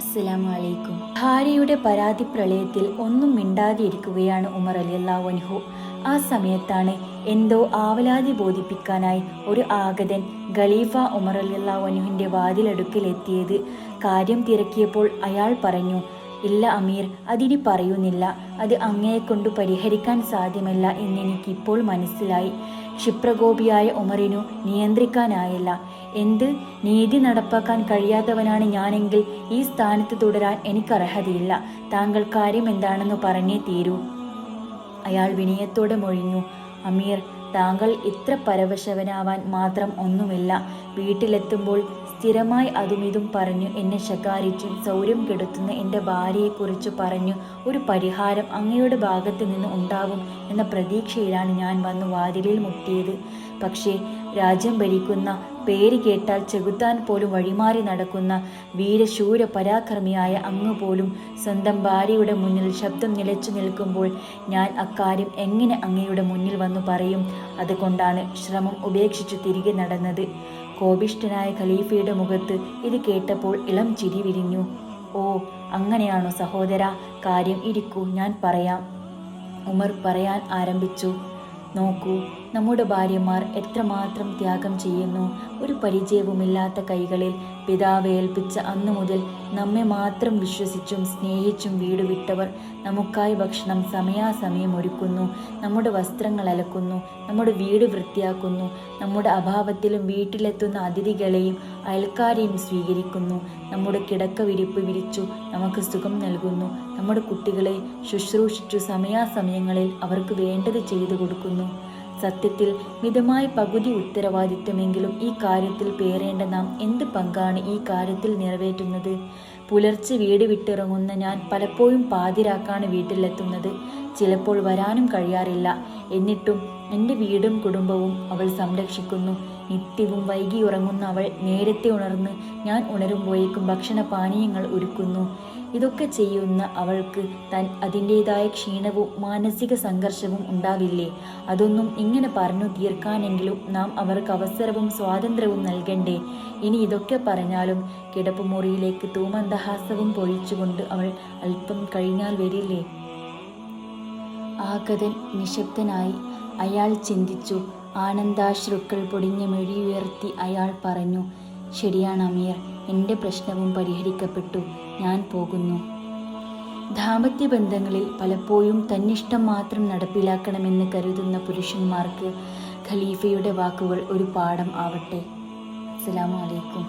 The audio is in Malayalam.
അസ്സലാമു അലൈക്കും. ഭാര്യയുടെ പരാതി പ്രളയത്തിൽ ഒന്നും മിണ്ടാതിരിക്കുകയാണ് ഉമർ റളിയല്ലാഹു അൻഹു. ആ സമയത്താണ് എന്തോ ആവലാതി ബോധിപ്പിക്കാനായി ഒരു ആഗതൻ ഖലീഫ ഉമർ റളിയല്ലാഹു അൻഹുവിൻ്റെ വാതിലടുക്കിലെത്തിയത്. കാര്യം തിരക്കിയപ്പോൾ അയാൾ പറഞ്ഞു, ഇല്ല അമീർ, അതിനി പറയുന്നില്ല. അത് അങ്ങയെക്കൊണ്ട് പരിഹരിക്കാൻ സാധ്യമല്ല എന്നെനിക്കിപ്പോൾ മനസ്സിലായി. ക്ഷിപ്രകോപിയായ ഉമറിനു നിയന്ത്രിക്കാനായില്ല. എന്ത്, നീതി നടപ്പാക്കാൻ കഴിയാത്തവനാണ് ഞാനെങ്കിൽ ഈ സ്ഥാനത്ത് തുടരാൻ എനിക്കർഹതയില്ല. താങ്കൾ കാര്യം എന്താണെന്ന് പറഞ്ഞേ തീരൂ. അയാൾ വിനയത്തോടെ മൊഴിഞ്ഞു, അമീർ, താങ്കൾ ഇത്ര പരവശവനാവാൻ മാത്രം ഒന്നുമില്ല. വീട്ടിലെത്തുമ്പോൾ സ്ഥിരമായി അതുമിതും പറഞ്ഞു എന്നെ ശകാരിച്ചും സൗര്യം കെടുത്തുന്ന എൻ്റെ ഭാര്യയെക്കുറിച്ച് പറഞ്ഞു ഒരു പരിഹാരം അങ്ങയുടെ ഭാഗത്ത് നിന്ന് ഉണ്ടാവും എന്ന പ്രതീക്ഷയിലാണ് ഞാൻ വന്നു വാതിലിൽ മുട്ടിയത്. പക്ഷേ രാജ്യം ഭരിക്കുന്ന, പേര് കേട്ടാൽ ചെകുത്താൻ പോലും വഴിമാറി നടക്കുന്ന വീരശൂര പരാക്രമിയായ അങ്ങ് പോലും സ്വന്തം ഭാര്യയുടെ മുന്നിൽ ശബ്ദം നിലച്ചു നിൽക്കുമ്പോൾ ഞാൻ അക്കാര്യം എങ്ങനെ അങ്ങയുടെ മുന്നിൽ വന്നു പറയും? അതുകൊണ്ടാണ് ശ്രമം ഉപേക്ഷിച്ചു തിരികെ നടന്നത്. കോപിഷ്ഠനായ ഖലീഫയുടെ മുഖത്ത് ഇത് കേട്ടപ്പോൾ ഇളം ചിരി വിരിഞ്ഞു. ഓ, അങ്ങനെയാണോ സഹോദര? കാര്യം ഇരിക്കൂ, ഞാൻ പറയാം. ഉമർ പറയാൻ ആരംഭിച്ചു. നോക്കൂ, നമ്മുടെ ഭാര്യമാർ എത്രമാത്രം ത്യാഗം ചെയ്യുന്നു. ഒരു പരിചയവുമില്ലാത്ത കൈകളിൽ പിതാവ് ഏൽപ്പിച്ച അന്നു മുതൽ നമ്മെ മാത്രം വിശ്വസിച്ചും സ്നേഹിച്ചും വീട് വിട്ടവർ നമുക്കായി ഭക്ഷണം സമയാസമയം ഒരുക്കുന്നു, നമ്മുടെ വസ്ത്രങ്ങൾ അലക്കുന്നു, നമ്മുടെ വീട് വൃത്തിയാക്കുന്നു, നമ്മുടെ അഭാവത്തിലും വീട്ടിലെത്തുന്ന അതിഥികളെയും അയൽക്കാരെയും സ്വീകരിക്കുന്നു, നമ്മുടെ കിടക്ക വിരിപ്പ് വിരിച്ചു നമുക്ക് സുഖം നൽകുന്നു, നമ്മുടെ കുട്ടികളെ ശുശ്രൂഷിച്ചു സമയാസമയങ്ങളിൽ അവർക്ക് വേണ്ടത് ചെയ്തു കൊടുക്കുന്നു. സത്യത്തിൽ മിതമായ പകുതി ഉത്തരവാദിത്വമെങ്കിലും ഈ കാര്യത്തിൽ പേറേണ്ട നാം എന്ത് പങ്കാണ് ഈ കാര്യത്തിൽ നിറവേറ്റുന്നത്? പുലർച്ചെ വീട് വിട്ടിറങ്ങുന്ന ഞാൻ പലപ്പോഴും പാതിരാക്കാണ് വീട്ടിലെത്തുന്നത്. ചിലപ്പോൾ വരാനും കഴിയാറില്ല. എന്നിട്ടും എൻ്റെ വീടും കുടുംബവും അവൾ സംരക്ഷിക്കുന്നു. നിത്യവും വൈകി ഉറങ്ങുന്ന അവൾ നേരത്തെ ഉണർന്ന് ഞാൻ ഉണരുമ്പോഴേക്കും ഭക്ഷണപാനീയങ്ങൾ ഒരുക്കുന്നു. ഇതൊക്കെ ചെയ്യുന്ന അവൾക്ക് അതിൻ്റെതായ ക്ഷീണവും മാനസിക സംഘർഷവും ഉണ്ടാവില്ലേ? അതൊന്നും ഇങ്ങനെ പറഞ്ഞു തീർക്കാനെങ്കിലും നാം അവർക്ക് അവസരവും സ്വാതന്ത്ര്യവും നൽകണ്ടേ? ഇനി ഇതൊക്കെ പറഞ്ഞാലും കിടപ്പുമുറിയിലേക്ക് തൂമന്ദഹാസവും പൊഴിച്ചുകൊണ്ട് അവൾ അല്പം കഴിഞ്ഞാൽ വരില്ലേ? ആഗതൻ നിശബ്ദനായി. അയാൾ ചിന്തിച്ചു. ആനന്ദാശ്രുക്കൾ പൊടിഞ്ഞ മെഴിയുയർത്തി അയാൾ പറഞ്ഞു, ശരിയാണ് അമീർ, എൻ്റെ പ്രശ്നവും പരിഹരിക്കപ്പെട്ടു. ഞാൻ പോകുന്നു. ദാമ്പത്യ ബന്ധങ്ങളിൽ പലപ്പോഴും തന്നിഷ്ടം മാത്രം നടപ്പിലാക്കണമെന്ന് കരുതുന്ന പുരുഷന്മാർക്ക് ഖലീഫയുടെ വാക്കുകൾ ഒരു പാഠം ആവട്ടെ. അസ്സലാമു അലൈക്കും.